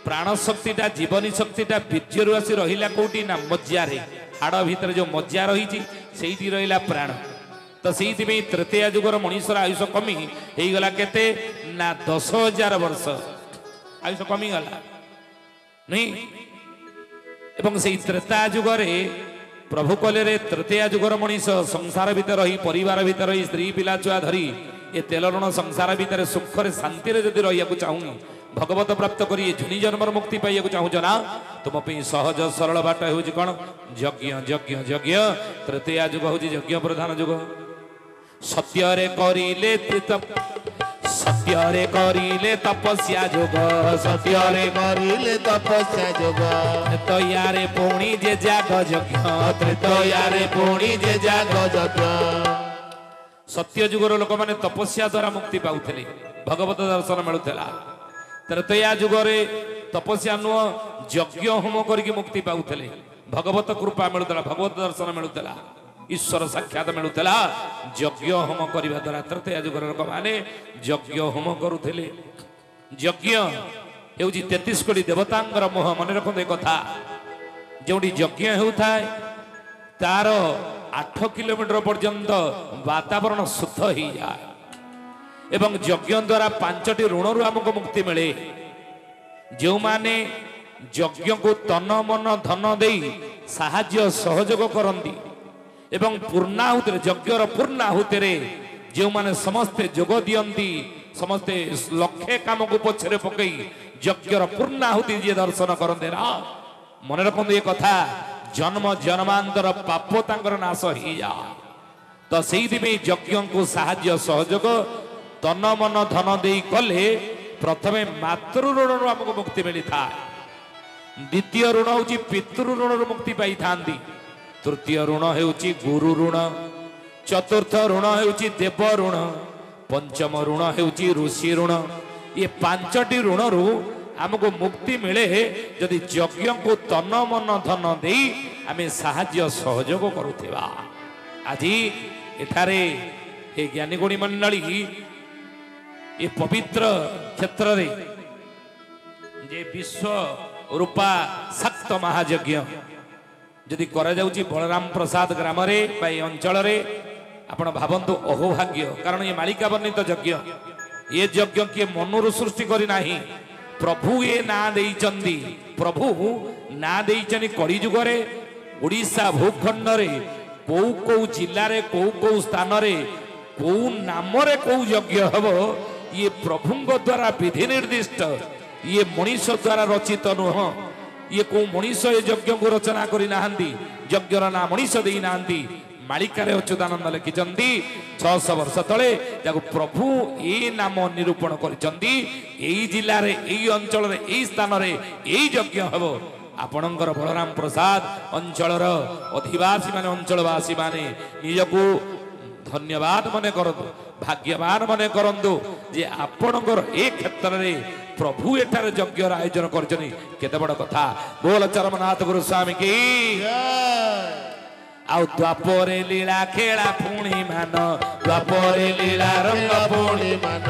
प्राण शक्तिटा जीवनी शक्तिटा बीर्यरु आसी रहिला कोठी ना मज्जारे हाड़ भितर जो मज्जा रही से रहिला प्राण तो से तृतीय जुगर मनीषर आयुष कमी हो गला केते ना 10,000 वर्ष आयुष कमी गला नहीं एवं से त्रेता जुगरे प्रभु कले तृतीय जुगर मनीष संसार भीतर रही परिवार भीतर रही स्त्री पिला छुआ धरी ये तेल ऋण संसार भीतर सुखरे शांति जदि रहा चाहूँ भगवत प्राप्त कर झुनी जन्मर मुक्ति पाइबा चाहूच ना तुम सहज सरल बाट हो कौन यज्ञ यज्ञ यज्ञ तृतीय जुग हूँ यज्ञ प्रधान जुग सत्य करिले तपस्या जुग सत्य तपस्या जुग त्रेतयारे पुणी जे जाग यज्ञ त्रेतयारे पुणी जे जाग यज्ञ सत्य जुगर लोक मैंने तपस्या द्वारा मुक्ति पाउଥିଲେ भगवत दर्शन मिलूला त्रेतया जुगरे तपस्या नुह यज्ञ होम करके मुक्ति पाउଥିଲେ भगवत कृपा मिलूला भगवत दर्शन मिलूला ईश्वर साक्षात मिलूला यज्ञ होम करने द्वारा तृतीय जुगर लोक मैंने यज्ञ होम करुले यज्ञ हूँ 33 कोटी देवतांगर मोह मन रखते कथा जो यज्ञ होता है तार 8 किलोमीटर पर्यंत वातावरण शुद्ध हो जाए एवं यज्ञ द्वारा 5टी ऋण आमको मुक्ति मिले जो माने यज्ञ को तन मन धन दे साहाय्य सहयोग करती एवं पूर्णाहुति यज्ञर पूर्णाहुति जो माने समस्ते जोग दियंती समस्ते लक्षे काम को पछरे पकई यज्ञर पूर्णाहुति जी दर्शन करते ना मन रखते ये कथा जन्म जन्मांतर पाप तांकर नाश हो जाए तो से यज्ञ को साहाय्य सहयोग तन मन धन दे कले प्रथमे मातृ ऋण आमको मुक्ति मिलता द्वितीय ऋण हूँ पितृ ऋण मुक्ति पाई था तृतीय ऋण हूँ गुरु ऋण चतुर्थ ऋण हूँ देव ऋण पंचम ऋण हूँ ऋषि ऋण ये 5टी ऋण आमको मुक्ति मिले जदि यज्ञ को तन मन धन दे आम साहाय्य सहयोग करुवा आज एठारे ये ज्ञानीगुणी मंडली ये पवित्र क्षेत्र रे जे विश्व रूपा शक्त महायज्ञ जदि करा जाउची बलराम प्रसाद ग्राम रे बा अंचल रे आपण भावंतु अहोभाग्य कारण ये मालिका वर्णित यज्ञ ये यज्ञ किए मनुर सृष्टि करी नाही प्रभु ये ना देइचंदी प्रभु ना देइचनी कली जुगरे ओडिशा भूखंड रे को जिल्ला रे को स्थान रे को नाम रे को यज्ञ हबो ये प्रभुंग द्वारा विधि निर्दिष्ट ये मनीष द्वारा रचित नुह ये को मनीष ये यज्ञ को रचना करी नाहंती यज्ञर ना मनीष देई नाहंती मालिकारे अच्युतानंद लिखिचंदी 600 वर्ष तले जाको प्रभु ए नाम निरूपण करिचंदी एई जिल्ला रे एई अंचल रे एई स्थान रे एई यज्ञ हबो आपणकर बलराम प्रसाद अंचलर अधिवासी माने अंचलवासी माने निजको धन्यवाद मने करतु भाग्यवान मने करंतु जे आपणकर ए क्षेत्र रे प्रभु एठार यज्ञ आयोजन करछनी केते बड़ कथा बोल चरमनाथ गुरु स्वामी की आउ द्वापरे लीला खेला पुणी मान द्वापरे लीला रंग पुणी मान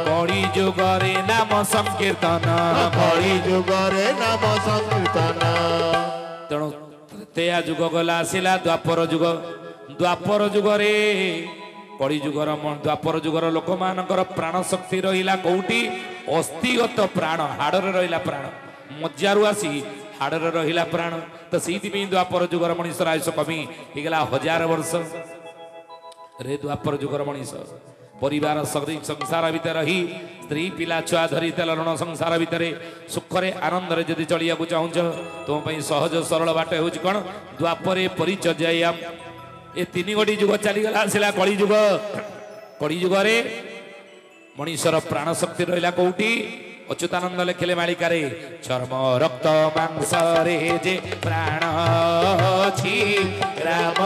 कଳି जुगरे नाम संकीर्तन कଳି जुगरे नाम संकीर्तन तेणु तृतीय जुग गला आसिला द्वापर जुगरे कଳି जुगर द्वापर जुगर लोक मानकर प्राण शक्ति रहिला कोउटी अस्थिगत प्राण हाड़रे रहिला प्राण मज्जारू आसी हाड़रे रहिला प्राण तो से द्वापर जुगर मनीषर आयुष कमी होगला 1000 वर्ष रे द्वापर जुगर मनीष परिवार संसार भितर रही स्त्री पिला छुआ धरी तेल ऋण संसार भितर सुखरे आनंद जदि चलिया चाहूच तुम सहज सरल बाट हूँ कौन द्वापरे परिचर्यायाम ये 3 गोटी जुग चलीगला आसला कଳି जुगरे मनीषर प्राण शक्ति रहा कौटी अच्युतानंद लिखिले मालिकारे चर्म रक्त मांस रे जे प्राण छी राम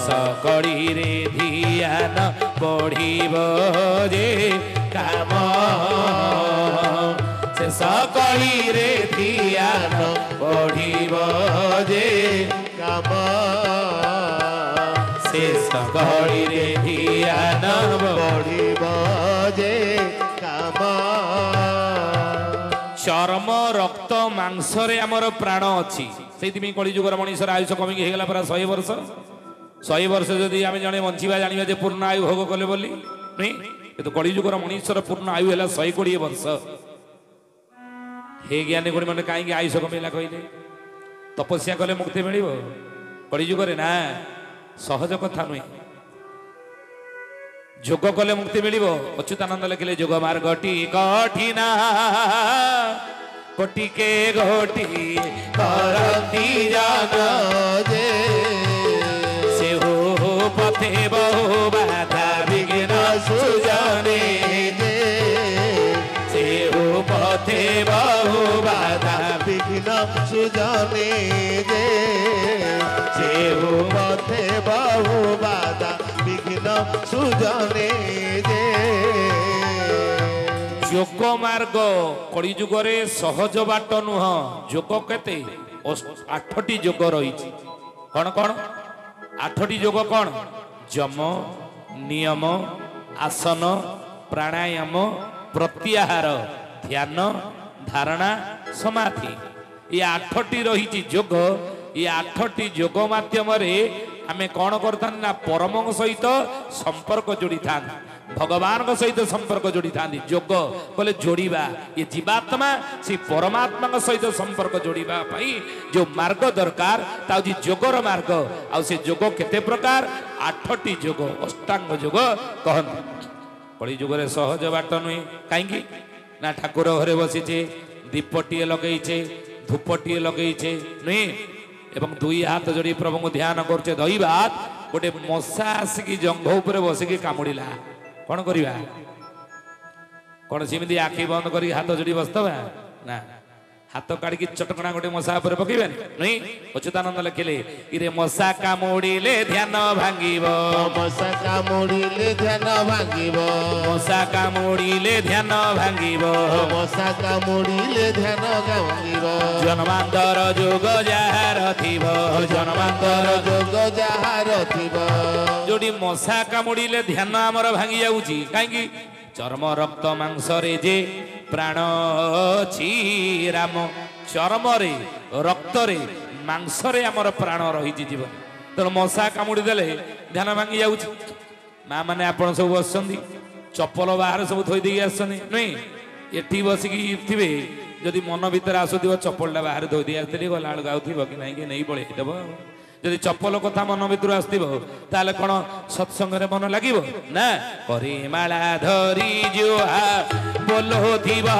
सकड़ी रे ध्यान बढ़िब जे काम से सकड़ी रे ध्यान बढ़िब जे काम से सकड़ी रे ध्यान बढ़िब जे काम चर्म रक्त मांसरे आमर प्राण अच्छी से कलिजुगर मनीषर आयुष कमिक होगा पूरा 100 वर्ष 100 वर्ष जदि आम जड़े बंचा जाना जे पूर्ण आयु भोग कले बोली नहीं कि कलिजुगर मनीषर पूर्ण आयु है 120 वर्ष हे ज्ञानी गुणी मैंने कहीं आयुष कमेला कहले तपस्या कले मुक्ति मिल कलिजुगर ना सहज कथा नुहे जोग कले मुक्ति मिल अच्युतानंद लिखिले जोग मार्गटी कठिना कोटि के घोटी करती जान जे से हो पथे बहु बाधा विघ्न सुजने जे से हो पथे बहु बाधा विघ्न सुजने जे से हो पथे बहु बाधा विघ्न सुजने जे जोग मार्ग कलिजुगरे सहज बाट नुह जोग केते 8टी जोग रही कौन कौन 8टी जोग कौन जम नियम आसन प्राणायाम प्रत्याहार ध्यान धारणा समाधि ये 8टी रही जोग ये 8टी जोग माध्यम आमे कौन करता ना परम सहित संपर्क जोड़ी था भगवान सहित संपर्क जोड़ी था जोग बोले जोड़ीबा ये जीवात्मा से परमात्मा सहित संपर्क जोड़ीबा पाई जो मार्ग दरकार ता जोगर मार्ग आ से जोग केते प्रकार 8टी जोग अष्टांग जोग कहते कली जुगरे सहज बाट नुहे कहीं ना ठाकुर घरे बसीचे दीपटीए लगेचे धूपटीए लगेचे नुहे एवं दुई हाथ जोड़ी प्रभु को ध्यान करछे दही भात गोटे मशा आसिकी जंघ उपरे बसिकी कामुड़िला कौन करिबा कौन सिमिति आखि बंद करी हाथ जोड़ी बसतबा ना हाथ काढ़ी चटकणा गोटे मशा पर पकेबे नहीं अच्युतानंद लिखिले इरे मशा कामुड़िले ध्यान भांगिबो मशा कामुड़िले ध्यान भांगिबो मशा कामुड़िले ध्यान भांगिबो मशा कामुड़िले ध्यान भांगिबो जन्मांतर जोग जाहार थिबो जन्मांतर जोग जाहार थिबो जोड़ी मशा कामुड़िले ध्यान आमर भांगी जाउची काहेकि चर्म रक्त मांसरे जे प्राण अछि राम चर्म रे रक्त रे मांसरे आमर प्राण रही जीवन तेणु मशा कामुड़ी देले ध्यान भांगी जाउची माँ मैंने आपण सब बसछंती चप्पल बाहर सब थोई देई आसछनी नहीं एठी बसिकी थिबे जदि मन भीतर आसुथिबो चप्पलटा बाहर थोई देई आसथिले गला बेलू आउथिबो कि नहीं कि नहीं पळेई देबो जदि चप्पल कथा मन भीतर आसथिबो ताले कोन सत्संग रे मन लागिबो ना करी माला धरी जुहा बोलो थिबो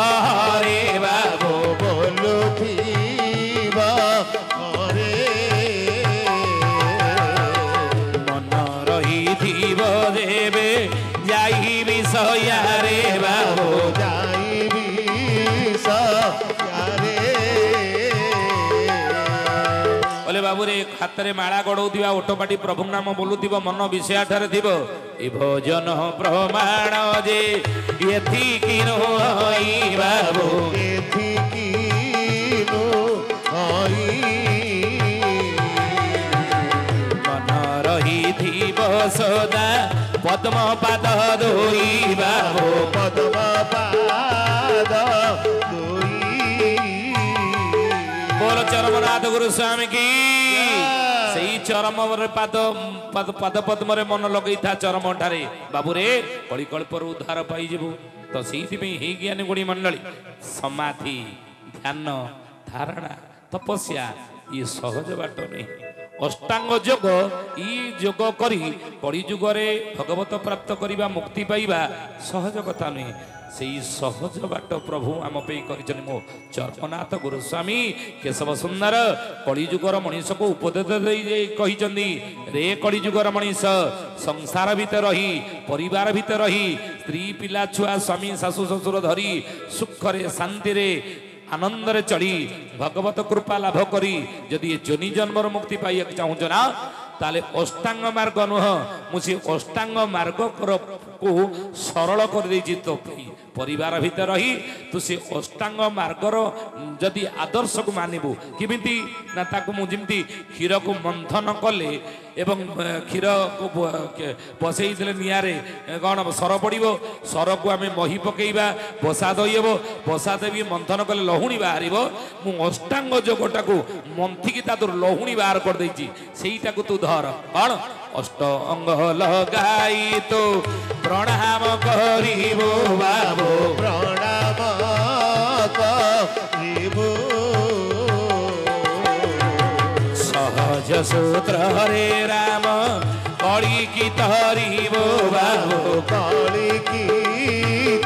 रे बाबू बोलो थिबो रे मन रही थिबो देबे जाई विषया रे बाबू जाइबी सयारे बोले बाबू रे हाथ रे माला गड़ौथिबा ओटपाटी प्रभु नाम बोलुथिबो मन विषय ठारे थिबो ए भोजन प्रमाण जे एथि किनो होई बाबू एथि कीनो होई मन रही थिबो सदा पद्म पाद धोई बाबू पद्म पाद दुई बोलो चरमनाथ गुरु स्वामी की सही चरम पाद पाद पाद पद्म रे मन लगई था चरम ठारे बाबू रे कलिकल्पर उद्धार पाई जीवु तो सेठी में हे ज्ञानी गुणी मंडली समाधि ध्यान धारणा तपस्या ये सहज बाट नहीं अष्टांग जोग ई जोग करी कली जुगरे भगवत प्राप्त करिबा मुक्ति पाइबा सहज कथा नहीं से सहज बाट प्रभु आम पे कर मो चर्मनाथ गुरुस्वामी केशव सुंदर कलिजुगर मनीष को उपदेश कही रे कलिजुगर मनीष संसार भितर रही परिवार भितर रही स्त्री पिला छुआ स्वामी शाशु ससुर धरी सुखरे शांति आनंद रे चढ़ी भगवत कृपा लाभ करी जदि ये जोनि जन्मर मुक्ति पाइक चाहूँ ना ताले अष्टांग मार्ग नुह मुझे अष्टांग मार्ग को सरल कर देछि तो परिवार भीतर रही तू से अष्टांग मार्गर जदि आदर्श को मानिबू किमिति ना ताकू मु जिमती क्षीर को मंथन कले एवं क्षीर को बसई देले नियारे कौन सर पड़िबो सर को आमे मही पकेइबा बसा दइबो बसा देबी मंथन कले लहुणी बाहरिबो मु अष्टांग जोगटा को मंथिकी तादुर लहुणी बाहर कर देछि सेईटा को तू धर कौन अष्ट अंग लगाई तो प्रणाम करिबो बाबू प्रणाम करिबो सहज सूत्र हरे राम कली की तरिबो बाबू काली की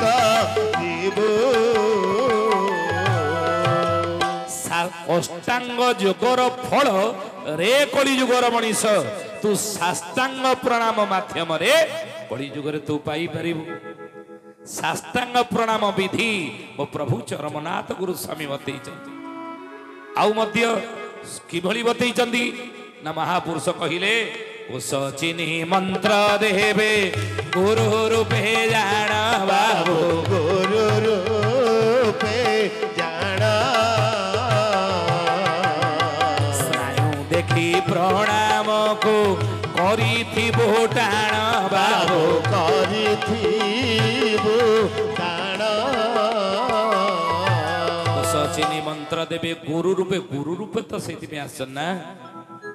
करिबो अष्टांग जोगर फल रे कली जुगर मनीष तू साष्टांग प्रणाम माध्यम रे कली जुगरे तू पाई परिबु साष्टांग प्रणाम विधि मो प्रभु चरमनाथ गुरु स्वामी बतैछन्ति आउ मध्य किभଳି बतैछन्ति ना महापुरुष कहिले उस चिन्हि मंत्र देबे गुरु रूपे जान बाबू गुरु रूपे जान स्नायु देखि प्रणाम को करिथिबो टाण बाबू करिथिबो टाण सचिनी मंत्र देवे गुरु रूपे तो से आसन ना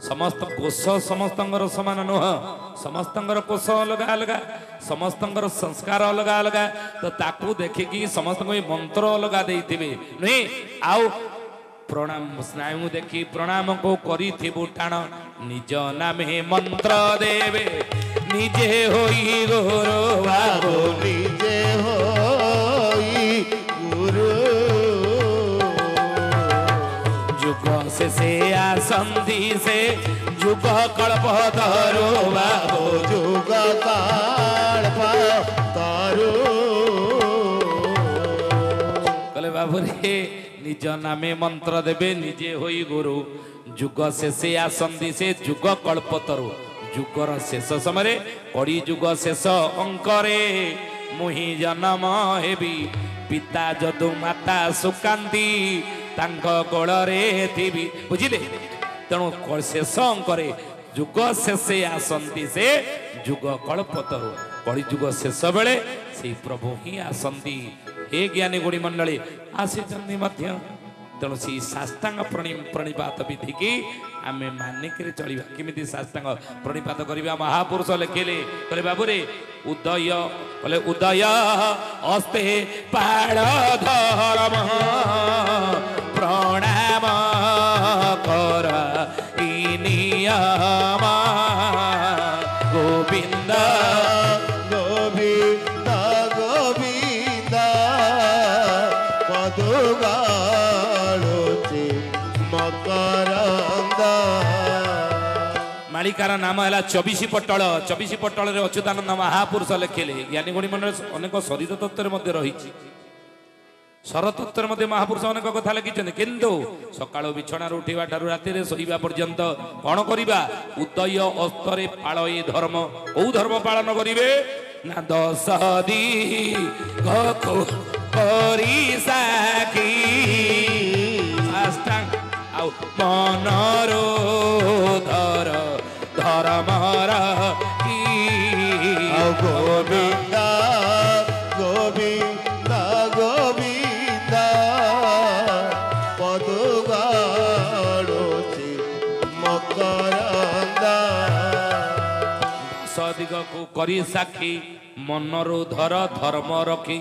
समस्त कोष समस्तंगर समान नुह समस्तंगर कोष अलग अलग समस्तंगर संस्कार अलग अलग तो ताकू देखिकी समस्त मंत्र अलग देथिबे नुहे आउ प्रणाम स्नायु देखी प्रणाम को करिथिबु टाण निज नामे मंत्र देवे निजे होई गुरु बाबू निजे होई गुरु जुग से आसंधि से जुग कल्प धरो बाबू जुग कल्प धरो कहले बाबू रे निज नामे मंत्र देवे निजे होई गुरु जुग शेषे आसंधि से जुग कल्पतरु जुगर शेष समय कड़ी जुग शेष अंकरे मुहि जन्म हेबी पिता जदु माता सुकांती तांक गोलरे थिबी बुझिले तेणु शेष अंकरे जुग शेषे आसंती से जुग कल्पतरु कड़ी जुग शेष बेले से प्रभु ही आसंती हे ज्ञानी गुणी मंडली आसीचंदी मध्य तेणु से साष्टांग प्रणिपात विधि की आमे मानिक चलिबा किमिति साष्टांग प्रणिपात करिबा महापुरुष लेखिले कहले बाबू रे उदय कहले उदय अस्ते पाड़ धर्म प्रणाम कर ई नियम गोविंद गोविंद गोविंद पदुगाळुचे मकरंद मालिकार नाम है 24 पट्टल रे अच्युतानंद महापुरुष लेखिले ज्ञानी गुणी मंडल अनेक शरीर तत्व रही सरतत्व मध्य महापुरुष अनेक कथा लिखिं किंतु सकाळ बिछणार उठा ठार राति शोवा पर्यंत कौन करवा उदय अस्तरे पालई धर्म कौ धर्म पालन करेंगे ना 10 करी साखी मनरो धर धर्मर की गोविंद गोविंद गोविंद पदुगाळुचे मकरंद सदिग को करी साखी मनरो धर धर्म रखी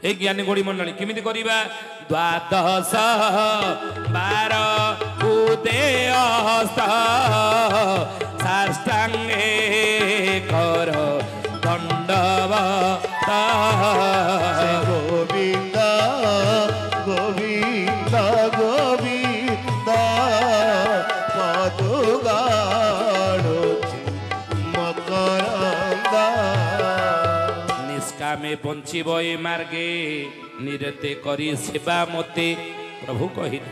हे ज्ञानी गुणी मंडली किमिति करिबा 12 12 उदयस्त साष्टांगे कर दंडवत गोविंद गोविंद गोविंद पदुगाळुचे मकरंद निष्कामे बंचिब ए मार्गे निरते करी सेवा मते प्रभु कहिले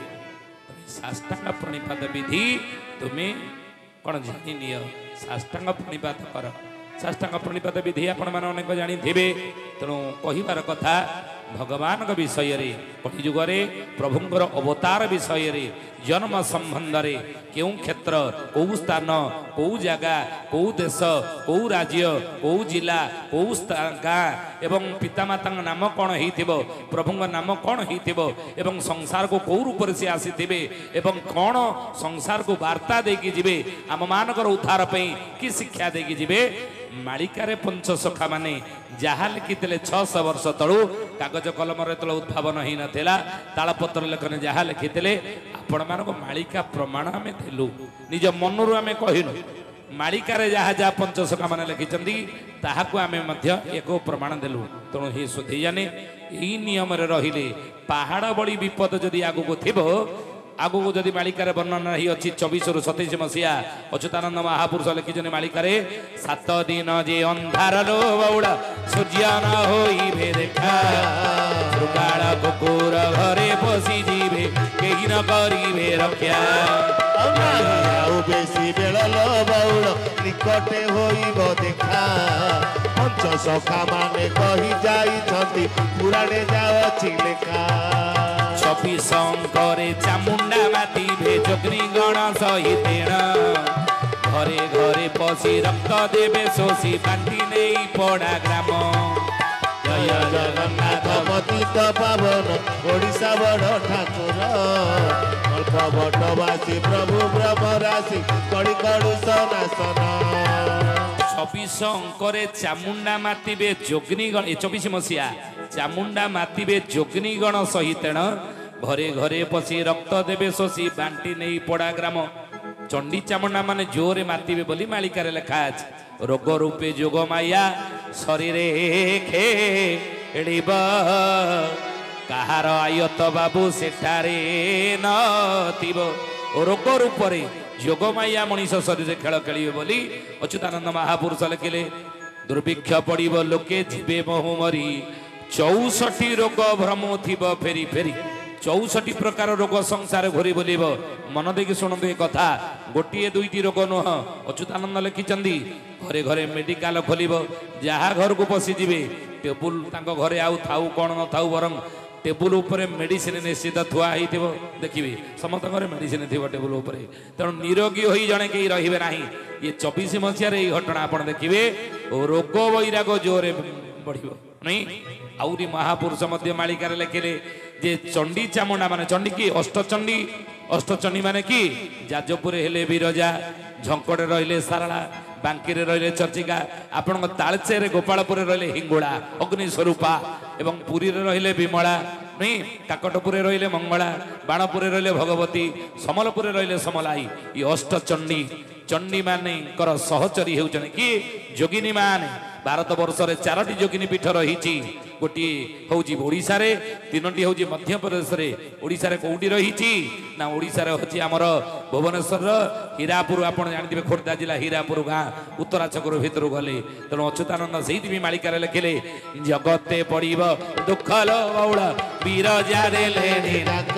साष्टांग प्रणिपात विधि तुम्हें कौन जानी नियो साष्टांग प्रणिपात कर साष्टांग प्रणिपात विधि आपण माने अनेक जानिथिबे तेणु कहिबार कथा भगवान विषय कलिजुगे प्रभुंर अवतार विषय जन्म संबंध रे क्यों क्षेत्र कौ स्थान कौ जगह कौ देश कौ राज्य कौ जिला कौ गाँ एवं पितामाता नाम कौन हो प्रभु नाम कौन हो संसार को कौ रूप से आसीथिबे एवं कौन संसार को वार्ता देकी जिबे आम मानकर उद्धार पई कि शिक्षा देकी जिबे मालिकारे पंचसखा माने जहा लिखिते 600 वर्ष तलू कागज कलम उद्भावन ही नाला तालपत्र लेखन जहा लिखिते आपण मान मालिका प्रमाण आम देलु निज मनरू आम कहलु मालिकारे जहा जहा पंचसखा माने लिखिचंदी ताहाकु आमे मध्य एको प्रमाण देलु तेणु हे सुधी जाने यही नियम रहिले पहाड़ बड़ी विपद जदि आगु को थिबो आगु को जदि मालिकार वर्णन ही अच्छी 24 रु 27 मसीहा अच्युतानंद महापुरुष लिखिछन मालिकार 7 दिन जे अंधार लो बौड़ा सूर्य न होइबे देखा सुकाळ कुकुर घरे पसी जीवे केही न करिबे रक्षा ଆଉ ବେଶୀ ବେଳ लो ବଉଳ ନିକଟେ ହୋଇବ ଦେଖା ପଞ୍ଚସଖା ମାନେ କହି ଯାଇଛନ୍ତି ପୁରାଣେ ଯାଉଛି ଲେଖା 24 करे चामुंडा माती भेजग्नि गण सहितेण घरे घरे पसी रक्त देवे शोषी बांटी नहीं पड़ा ग्राम जय जगन्नाथ पतित पावन ओडिशा बड़ ठाकुर अल्प बटवासी प्रभु ब्रह्मराशि कड़ी कड़ू सनासन 24 अंकरे चामुंडा मातिबे जोग्निगण 24 मसीहा चामुंडा मातिबे जोग्निगण सहितेण घरे घरे पसी रक्त देवे शोषी बांटी नहीं पड़ा ग्राम चंडी चामुंडा माने जोरे मातिबे बोली मालिकार लेखा अछि रोग रूपे जोग माया शरीर खेड़ब कहार आयत बाबू सेठारे नथिब रोग रूपरे जोग माया मनीष शरीर खेल खेलिबे बोली अच्युतानंद महापुरुष लिखिले दुर्भिक्ष पड़िब लोके जीवे बहु मरी 64 रोग भ्रम थिब फेरी फेरी 64 प्रकार रोग संसार घोरी बुलिब मन देखि शुणु ए कथा गोटे दुईटी रोग नुह अच्युतानंद लिखिचंदी घरे घरे मेडिकल खोलिब जहाँ घर को पशिजे टेबुल तांको घरे आउ थाउ कौन न थाउ बरं टेबुल उपरे मेडिसिन निश्चित थुआ होइथिबो देखिबे समस्त घरे मेडिसिन थिबो टेबुल उपरे तेणु निरोगी होई जणे केही रहिबे नाही ये 24 मसीहा रे घटना आपण देखिबे रोग वैराग जोरे बढ़िबो नहीं आउरी महापुरुष मध्य मालिकार लिखिले जे चंडी चामुंडा माने चंडी की अष्टचंडी माने की जाजपुर हेले बिरजा झंकड़े रहिले सारला बांकी रहिले चर्चिका आपण तालचेरे गोपालपुर रहिले हिंगुड़ा अग्नि स्वरूपा एवं पुरी रहिले विमला नहीं काकटपुर रहिले मंगला बाणपुर रहिले भगवती समलपुर रहिले समलाई ये अष्टचंडी चंडी माने कर सहचरी हेउचन कि जोगिनी माने भारत वर्ष रे 4टी जोगिनी पीठ रही गोटे हूँ ओडिशा रे 3टी हूँ मध्य प्रदेश रे ओडिशा रे कोउटी रही ना ओडिशा रे होची हमर भुवनेश्वर हीरापुर आपण जानथिबे खोर्धा जिला हीरापुर गाँ उत्तरा छकर भितर गले तेणु अच्युतानंद सेहिति भी मालिकार लिखिले जगते पड़िब दुख लो बौड़ बिरजा देले डाक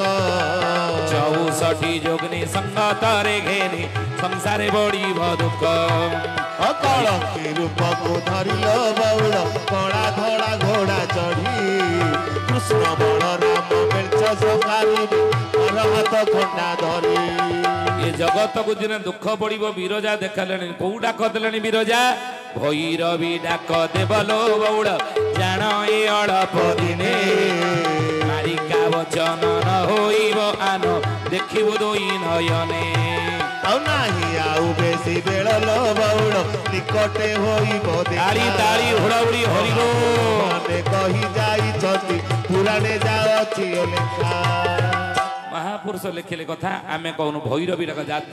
64 जोगिनी संगत रे घेनी संसारे बड़िब दुख कलंकी रूप को धरिल बौल कड़ा धड़ा घोड़ा चढ़ी कृष्ण बलराम मेच सफारी हाथ खंडा धरी ये जगत को दिन दुख पड़िब बिरजा देखले कौ डाक देले बिरजा भैरवी डाक देवलो बौड़ जान ए अड़प दिने मारिका वचन न होइब आन देखिबो दोई नयने आउ बेसी बेल लो बौड़ निकटे होइब ताली ताली हुड़ाहुड़ी हरिलो माने कहि जाइछथि पुराणे जाउछि लेखा महापुरुष लिखिले कथा आमे कहूँ भैरवी डाक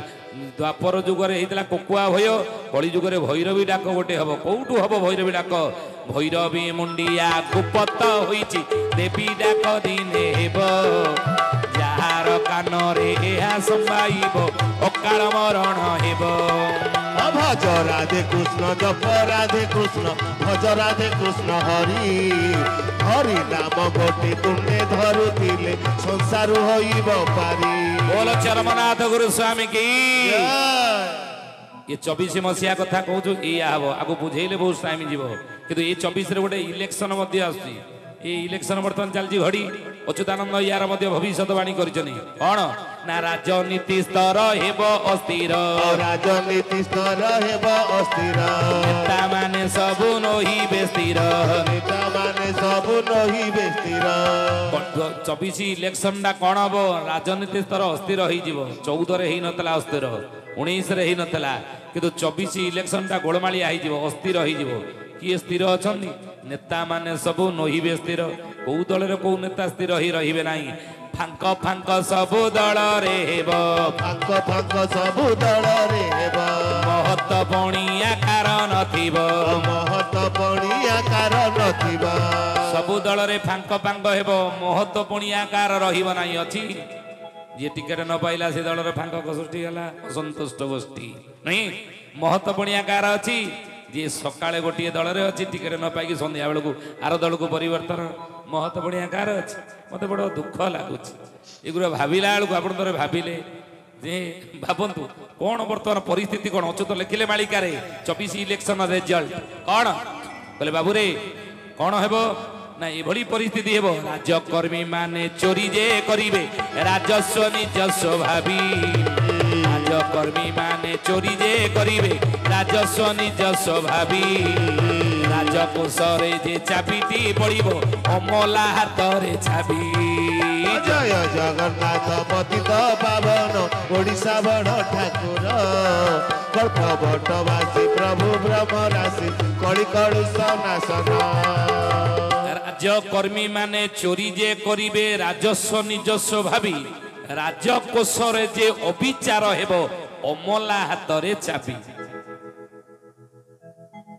द्वापर जुगरे होता कोकुआ भय कली जुगरे भैरवी डाक गोटे हम कौटू हम भैरवी डाक भैरवी मुंडिया गुपत होइछि देवी डाक दिने हेब जार कान रे संबाइब अकाल मरण हेब भज राधे कृष्ण जप राधे कृष्ण भज राधे कृष्ण हरि हरि नाम गोटे तुंडे धरुथिले संसार होइब पारी बोल चरमनाथ गुरु स्वामी की ये 24 मसीहा कथा कहूँ या हम आगे बुझेले बहुत टाइम जीव कि ये 24 गोटे इलेक्शन ये इलेक्शन बर्तमान चलती घड़ी अच्युतानंद यार भविष्यवाणी कर कौन ना राजनीति स्तर हेब अस्थिर राजनीति स्तर हेब अस्थिर नेता माने सबु नहिबे स्थिर नेता माने सबु नहिबे स्थिर 24 इलेक्शन टा कौन हम राजनीति स्तर अस्थिर हो 14 रे ही नतला अस्थिर 19 रे ही नतला किंतु 24 इलेक्शन टा गोलमालिया हो अस्थिर हो किए स्थिर अच्छा नेता माने सबु नहिबे स्थिर कौ दल कौ नेता स्थिर ही रहिबे नाही फांक फांक सबु दल रे हेब फांक फांक सबु दल रे हेब महत बणिया कार नथिब महत बणिया कार नथिब सबु दल रे फांक फांक हेब महत बणिया कार रहिब नाही अछि जे टिकेट न पाइला से दल रे फांक सृष्टि होला असंतुष्ट गोष्ठी नहीं महत बणिया कार अछि जी सकाଳେ गोटे दल रे अच्छी टिकेट न पाई संध्या बेलू आर दल को परिवर्तन महत बढ़िया कार अच्छी मत बड़ दुख लगुच एगुरा भाविला बेलू आप भाविले जे भावतु कौन बर्तमान परिस्थिति कौन अच्युत लिखिले मालिकार 24 इलेक्शन रिजल्ट कौन कहले बाबू रे कौन हेब ना ये परिस्थिति हेब राजकर्मी माने चोरी जे करिवे राजस्व निजस्व भावी राजकर्मी माने चोरी जे करिवे राजस्व निजस्व भावी राजकोष रे जे चाबिटी पड़िबो अमला हाथ रे छाबी जय जगन्नाथ पतित पावन ओडिशा बड़ ठाकुर कल्प भट्टवासी प्रभु ब्रह्म राशि कଳି कलुष नाशन राजकर्मी माने चोरी जे करिवे राजस्व निजस्व भावी राजकोष रे जे अविचार हेब अमला हाथ रे चाबी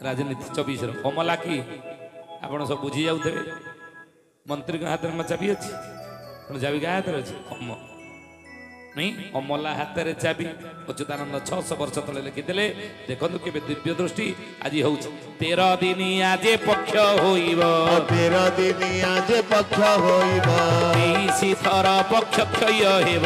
राजनीति 24 अमला की आपण सब बुझी जाउथे मंत्री के हाथ में चाबी अच्छी चाबी क्या हाथ अच्छी अम नहीं अमला हाथ में चाबी अच्युतानंद 600 वर्ष तले लिखिले देखो के दिव्य दृष्टि आज हो 13 दिन आज पक्ष होइब 13 दिन आज पक्ष होइब 23 थर पक्ष क्षय हेब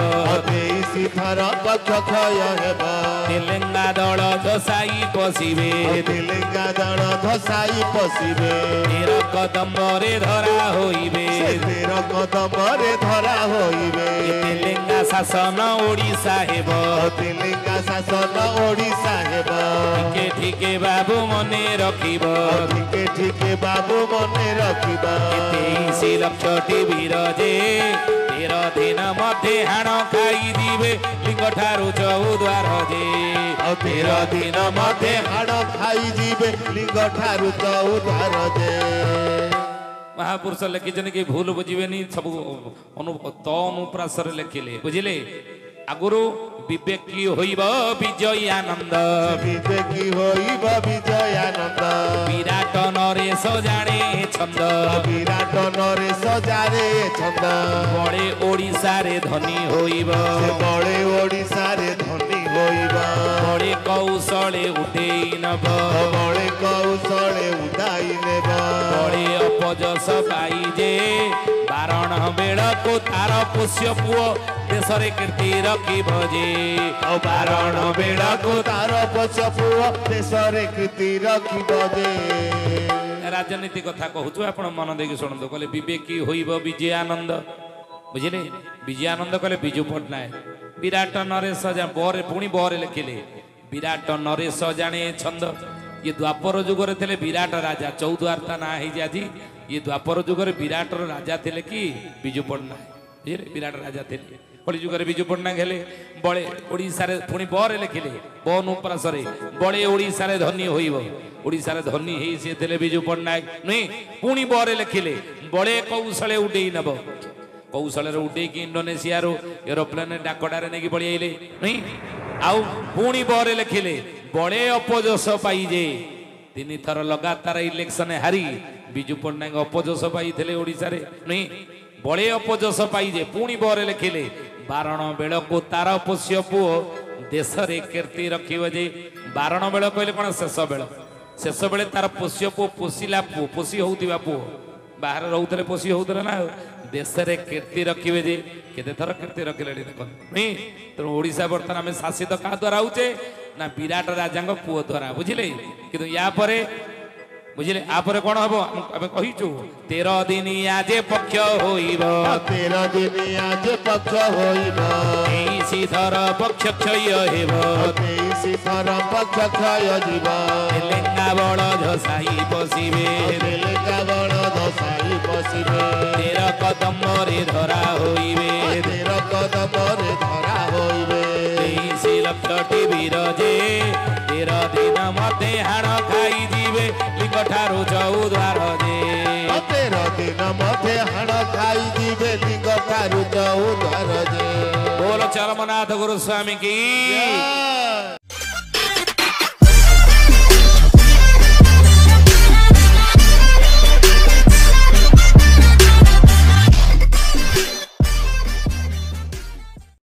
23 थर पक्ष क्षय हेब तेलेंगा दल धसाई पशिबे तेलेंगा दल धसाई पशिबे 13 कदम रे धरा होइबे 13 कदम रे धरा होइबे तेलेंगा शासन ओडिशा हेब तेलेंगा शासन ओडिशा हेब ठीके ठीके बाबू मने रखिब ठीके ठीके बाबू मने रखिब 23 लक्ष टीवी जे 13 दिन मध्य हाण खाई दिबे लिंग ठारू चौद्वार जे 13 दिन मध्य हाण खाई दिबे लिंग ठारू चौद्वार जे महापुरुष लिखिछन कि भूल बुझिबेनी सब अनुप्रास लिखिले बुझिले आगुरु विवेकी होइब विजय आनंद विवेकी होइब विजय आनंद विराट नरेश जाने छंद विराट नरेश जाने छंद बड़े ओडिशा रे धनी होइब बड़े ओडिशा रे धनी होइब बड़े कौशले उठेई नब बड़े कौशले उठाई नेब बड़े अपजस पाई जे बारण बेड़ को तार पोष्य पुओ देश रे कीर्ति रखिब जे बारण बेड़ को तार पोष्य पुओ देश रे कीर्ति रखिब जे राजनीति कथा कहूँ आपण मन देकी शुणु कहले विवेकी होइब विजय आनंद बुझिले विजय आनंद कहले बिजू पट्टनायक विराट नरेश बर पुणी बर लिखिले विराट नरेश जाने छंद ये द्वापर जुगर थे विराट राजा चौद्वार ता ना है आज ये द्वापर जुगर विराट राजा थे कि बिजू पट्टनायक विराट राजा थे कली जुगर बिजू पट्टनायक हेले बड़े ओडिशा रे पुणी बर लिखिले बन उपरास बड़े ओडिशा रे धनी होइब ओडिशा रे धनी हे से थे बिजू पट्टनायक नहीं पुणी बर लिखिले बड़े कौशले उडेई नब कौशल उठे कि इंडोनेशिया एरोप्लेन डाकटारे नहीं पड़ी आइले नहीं आउ पुणी बर लिखिले बड़े अपजस पाइजे 3 थर लगातार इलेक्शन हारी बिजू पट्टनायक अपजस पाई ओडिशा रे नहीं बड़े अपजस पाइजे पुणी बर लिखिले बारण बेल को तार पोष्य पुओ देश रे कीर्ति रखिब जे बारण बेल कहले कौन शेष बेले तार पोष्य पुओ पोषिला पुओ पोषी होउतिबा पुओ बाहर रोते पोषी होता ना देश रे कीर्ति रखिए जे केते थर कीर्ति रखिले देखो नहीं तेणु ओडिशा बर्तमान आम शासित क्या द्वारा होचे ना विराट राजा पुओ द्वारा बुझिले किंतु या परे बुझिले आपरे कोन हबो आमे कहिचु 13 दिन आजे पक्ष होइब 13 दिन आजे पक्ष होइब 23 थर पक्ष क्षय हेब 23 थर पक्ष क्षय जीव लेंगा बड़ झसाई पसिबे लेंगा बड़ धसाई पसिबे 13 कदम रे धरा होइबे 13 कदम रे धरा होइबे 23 लक्षटी बिरजे 13 दिन मते हाण खाई जीवे लिंगठारु चौद्वार जे 13 दिन मते हाण खाई जीवे लिंगठारु चौद्वार जे बोलो चरमनाथ गुरु स्वामी की